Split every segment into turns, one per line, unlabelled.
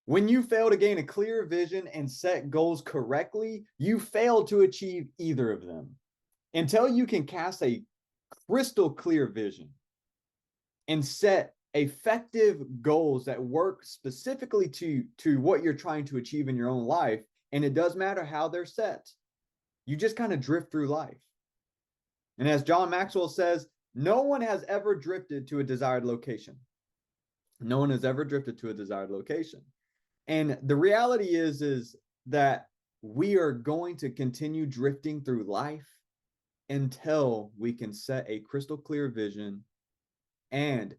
When you fail to gain a clear vision and set goals correctly, you fail to achieve either of them. Until you can cast a crystal clear vision and set effective goals that work specifically to what you're trying to achieve in your own life, and it does matter how they're set, you just kind of drift through life. And as John Maxwell says, no one has ever drifted to a desired location. No one has ever drifted to a desired location. And the reality is that we are going to continue drifting through life until we can set a crystal clear vision and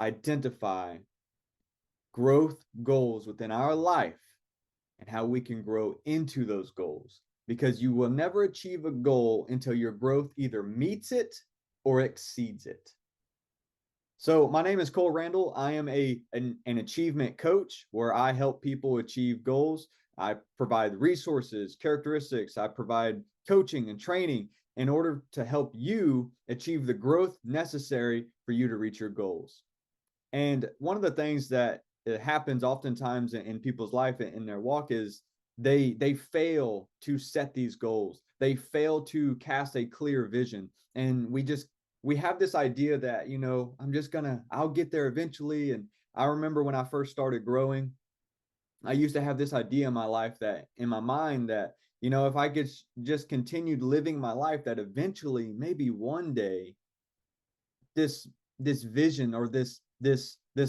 identify growth goals within our life and how we can grow into those goals. Because you will never achieve a goal until your growth either meets it or exceeds it. So my name is Cole Randall. I am an achievement coach where I help people achieve goals. I provide resources, characteristics. I provide coaching and training in order to help you achieve the growth necessary for you to reach your goals. And one of the things that happens oftentimes in people's life in their walk is they fail to set these goals. They fail to cast a clear vision, and we have this idea that I'll get there eventually. And I remember when I first started growing, I used to have this idea in my life, that in my mind, that if I could just continued living my life, that eventually, maybe one day, this this vision or this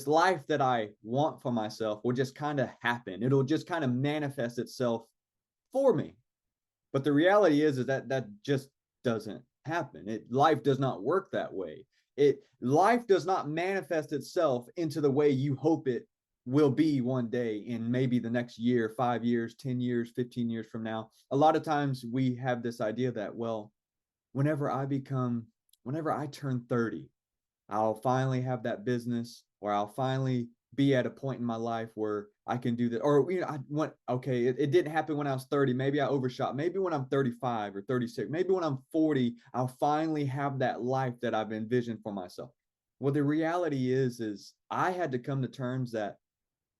life that I want for myself will just kind of happen. It'll just kind of manifest itself for me. But the reality is that that just doesn't happen. Life does not work that way. Life does not manifest itself into the way you hope it will be one day, in maybe the next year, 5 years, 10 years, 15 years from now. A lot of times we have this idea that, well, whenever I turn 30, I'll finally have that business, or I'll finally be at a point in my life where I can do that. Or, I want, okay, it didn't happen when I was 30. Maybe I overshot. Maybe when I'm 35 or 36, maybe when I'm 40, I'll finally have that life that I've envisioned for myself. Well, the reality is I had to come to terms that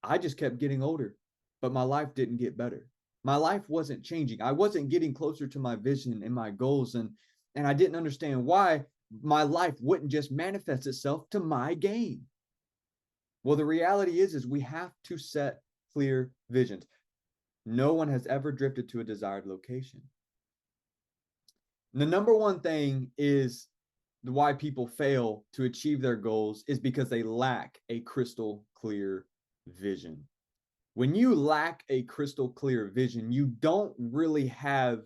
I just kept getting older, but my life didn't get better. My life wasn't changing. I wasn't getting closer to my vision and my goals. And I didn't understand why my life wouldn't just manifest itself to my gain. Well, the reality is we have to set clear visions. No one has ever drifted to a desired location. The number one thing is why people fail to achieve their goals is because they lack a crystal clear vision. When you lack a crystal clear vision, you don't really have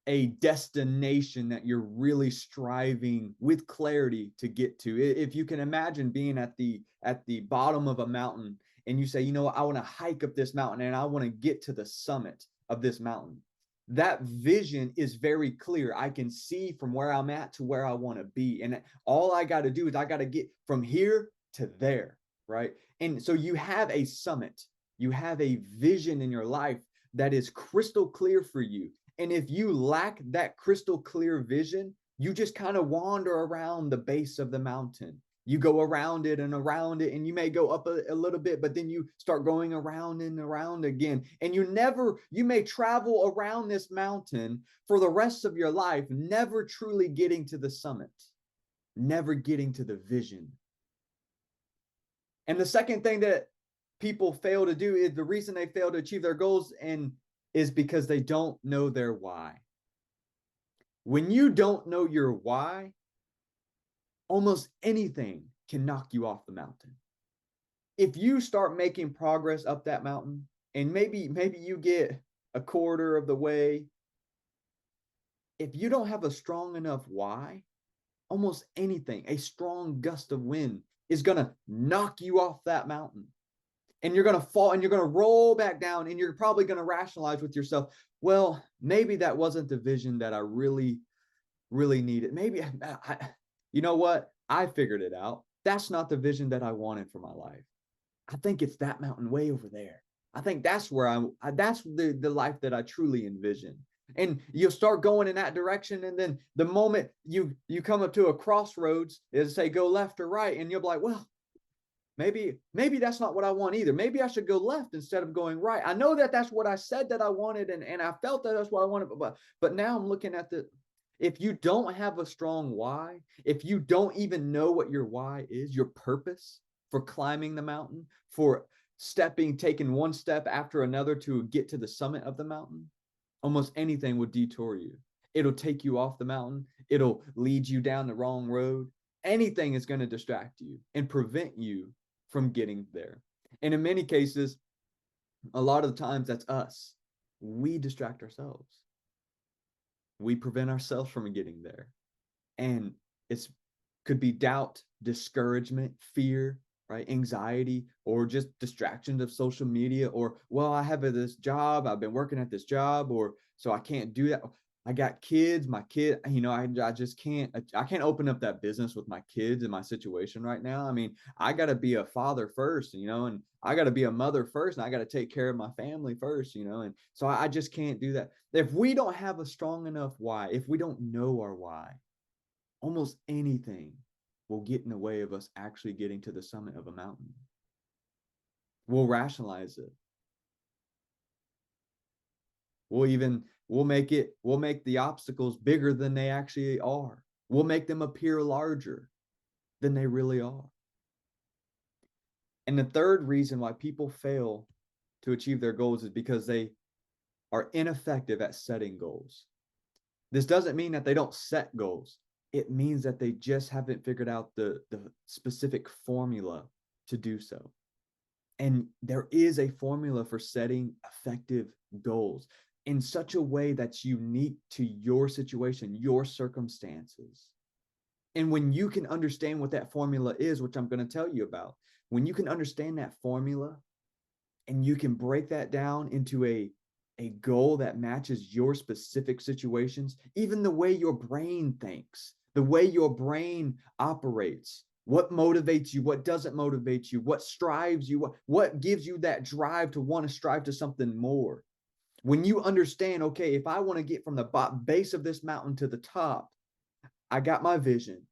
a destination that you're really striving with clarity to get to. If you can imagine being at the bottom of a mountain, and you say, I want to hike up this mountain and I want to get to the summit of this mountain. That vision is very clear. I can see from where I'm at to where I want to be. And all I got to do is I got to get from here to there, right? And so you have a summit. You have a vision in your life that is crystal clear for you. And if you lack that crystal clear vision, you just kind of wander around the base of the mountain. You go around it, and you may go up a little bit, but then you start going around and around again. And you may travel around this mountain for the rest of your life, never truly getting to the summit, never getting to the vision. And the second thing that people fail to do is the reason they fail to achieve their goals is because they don't know their why. When you don't know your why, almost anything can knock you off the mountain. If you start making progress up that mountain, and maybe you get a quarter of the way, if you don't have a strong enough why, almost anything, a strong gust of wind is going to knock you off that mountain. And you're going to fall and you're going to roll back down, and you're probably going to rationalize with yourself, well, maybe that wasn't the vision that I really, really needed. Maybe, you know what? I figured it out. That's not the vision that I wanted for my life. I think it's that mountain way over there. I think that's where that's the life that I truly envision. And you'll start going in that direction. And then the moment you come up to a crossroads, is say go left or right, and you'll be like, well, maybe that's not what I want either. Maybe I should go left instead of going right. I know that that's what I said that I wanted, and I felt that that's what I wanted, but now I'm looking at if you don't have a strong why, if you don't even know what your why is, your purpose for climbing the mountain, for taking one step after another to get to the summit of the mountain, almost anything will detour you. It'll take you off the mountain. It'll lead you down the wrong road. Anything is going to distract you and prevent you from getting there. And in many cases, a lot of the times that's us. We distract ourselves. We prevent ourselves from getting there. And it's could be doubt, discouragement, fear, right? Anxiety, or just distractions of social media, or, well, I have this job, I've been working at this job, or so I can't do that. I got kids, my kid, I just I can't open up that business with my kids in my situation right now. I mean, I got to be a father first, and I got to be a mother first, and I got to take care of my family first, and so I just can't do that. If we don't have a strong enough why, if we don't know our why, almost anything will get in the way of us actually getting to the summit of a mountain. We'll rationalize it. We'll make the obstacles bigger than they actually are. We'll make them appear larger than they really are. And the third reason why people fail to achieve their goals is because they are ineffective at setting goals. This doesn't mean that they don't set goals. It means that they just haven't figured out the specific formula to do so. And there is a formula for setting effective goals in such a way that's unique to your situation, your circumstances. And when you can understand what that formula is, which I'm going to tell you about, when you can understand that formula and you can break that down into a goal that matches your specific situations, even the way your brain thinks, the way your brain operates, what motivates you, what doesn't motivate you, what strives you, what gives you that drive to want to strive to something more. When you understand, okay, if I want to get from the base of this mountain to the top, I got my vision.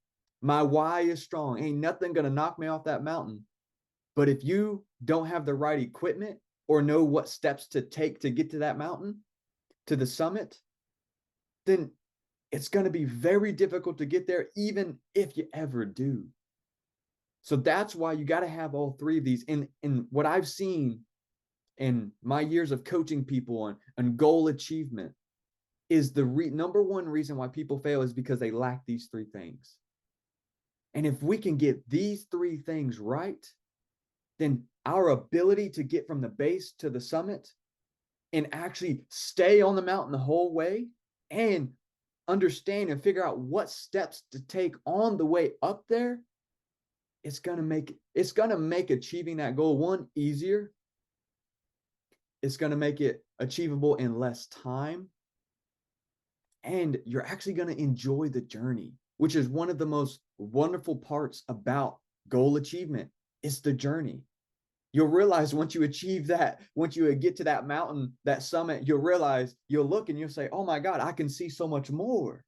My why is strong. Ain't nothing going to knock me off that mountain. But if you don't have the right equipment or know what steps to take to get to that mountain, to the summit, then it's going to be very difficult to get there, even if you ever do. So that's why you got to have all three of these. And what I've seen in my years of coaching people on goal achievement is the number one reason why people fail is because they lack these three things. And if we can get these three things right, then our ability to get from the base to the summit and actually stay on the mountain the whole way and understand and figure out what steps to take on the way up there, it's going to make achieving that goal, one, easier. It's going to make it achievable in less time. And you're actually going to enjoy the journey, which is one of the most wonderful parts about goal achievement. It's the journey. You'll realize once you achieve that, once you get to that mountain, that summit, you'll look and you'll say, oh my God, I can see so much more.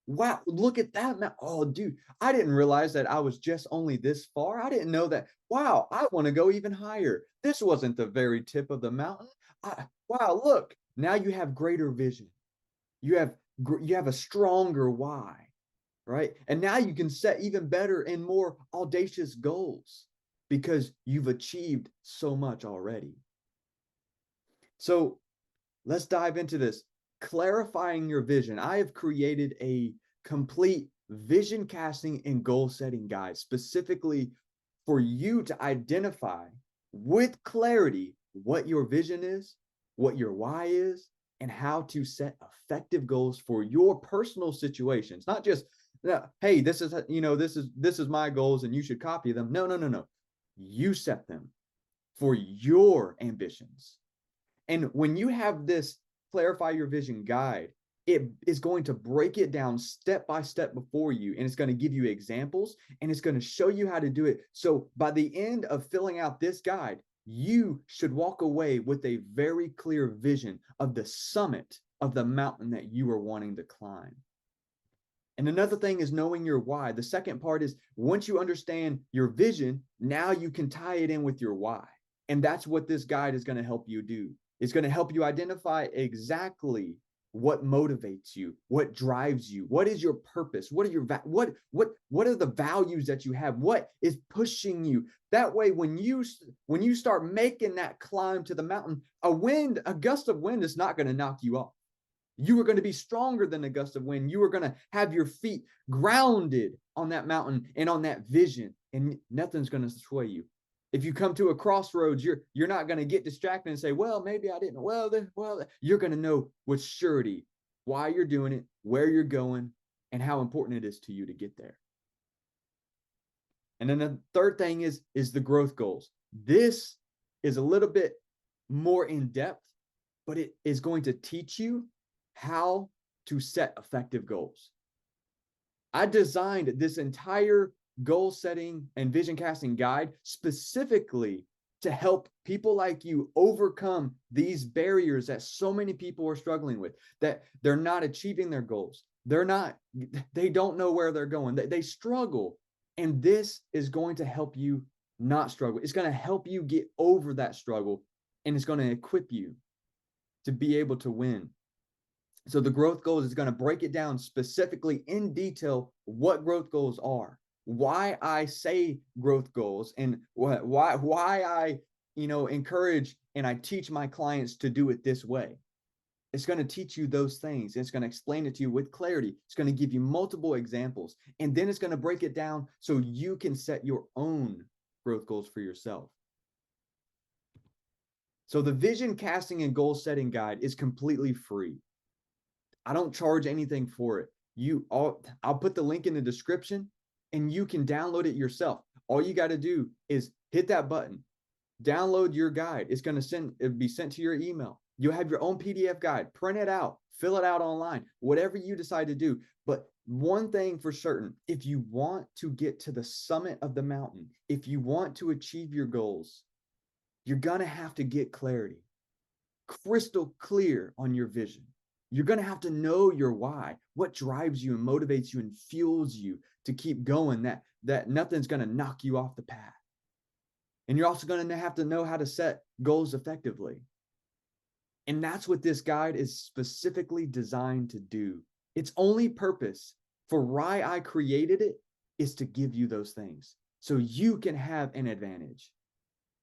Wow, look at that. Oh, dude, I didn't realize that I was just only this far. I didn't know that. Wow, I want to go even higher. This wasn't the very tip of the mountain. Wow, look, now you have greater vision. You have a stronger why, right? And now you can set even better and more audacious goals because you've achieved so much already. So let's dive into this. Clarifying your vision. I have created a complete vision casting and goal setting guide specifically for you to identify with clarity what your vision is, what your why is, and how to set effective goals for your personal situations. Not just, hey, this is my goals and you should copy them. No. You set them for your ambitions. And when you have this clarify your vision guide, it is going to break it down step by step before you, and it's going to give you examples, and it's going to show you how to do it. So by the end of filling out this guide, you should walk away with a very clear vision of the summit of the mountain that you are wanting to climb. And another thing is knowing your why. The second part is once you understand your vision, now you can tie it in with your why. And that's what this guide is going to help you do. It's going to help you identify exactly what motivates you, what drives you, what is your purpose, what are your what are the values that you have, what is pushing you. That way, when you start making that climb to the mountain, a gust of wind is not going to knock you off. You are going to be stronger than a gust of wind. You are going to have your feet grounded on that mountain and on that vision, and nothing's going to sway you. If you come to a crossroads, you're not going to get distracted and say, well, maybe I didn't. Well, you're going to know with surety why you're doing it, where you're going, and how important it is to you to get there. And then the third thing is the growth goals. This is a little bit more in depth, but it is going to teach you how to set effective goals. I designed this entire goal setting and vision casting guide specifically to help people like you overcome these barriers that so many people are struggling with, that they're not achieving their goals. They don't know where they're going. They struggle. And this is going to help you not struggle. It's going to help you get over that struggle, and it's going to equip you to be able to win. So the growth goals is going to break it down specifically in detail what growth goals are, why I say growth goals, and why I encourage and I teach my clients to do it this way. It's going to teach you those things. It's going to explain it to you with clarity. It's going to give you multiple examples, and then it's going to break it down so you can set your own growth goals for yourself. So the vision casting and goal setting guide is completely free. I don't charge anything for it. I'll put the link in the description, and you can download it yourself. All you got to do is hit that button, download your guide. It'll be sent to your email. You'll have your own PDF guide, print it out, fill it out online, whatever you decide to do. But one thing for certain, if you want to get to the summit of the mountain, if you want to achieve your goals, you're going to have to get clarity, crystal clear on your vision. You're going to have to know your why, what drives you and motivates you and fuels you to keep going, that nothing's going to knock you off the path. And you're also going to have to know how to set goals effectively. And that's what this guide is specifically designed to do. Its only purpose for why I created it is to give you those things so you can have an advantage.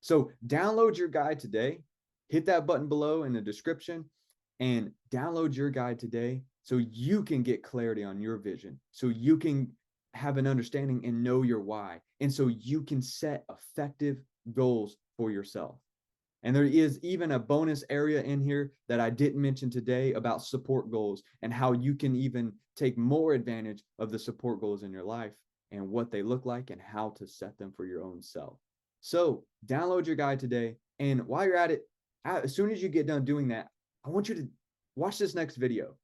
So download your guide today. Hit that button below in the description and download your guide today so you can get clarity on your vision, so you can have an understanding and know your why, and so you can set effective goals for yourself. And there is even a bonus area in here that I didn't mention today about support goals and how you can even take more advantage of the support goals in your life and what they look like and how to set them for your own self. So download your guide today. And while you're at it, as soon as you get done doing that, I want you to watch this next video.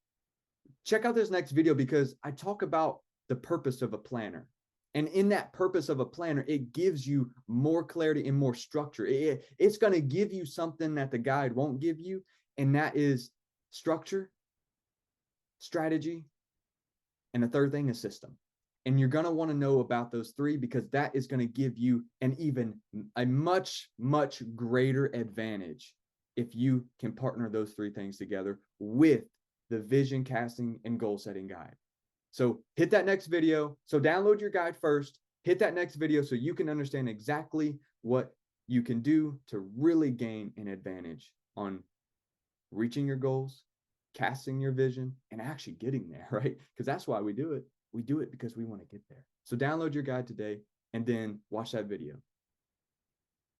Check out this next video because I talk about the purpose of a planner. And in that purpose of a planner, it gives you more clarity and more structure. It's going to give you something that the guide won't give you, and that is structure, strategy, and the third thing is system. And you're going to want to know about those three because that is going to give you a much, much greater advantage if you can partner those three things together with the vision casting and goal setting guide. So hit that next video. So download your guide first, hit that next video so you can understand exactly what you can do to really gain an advantage on reaching your goals, casting your vision, and actually getting there, right? Because that's why we do it. We do it because we want to get there. So download your guide today and then watch that video.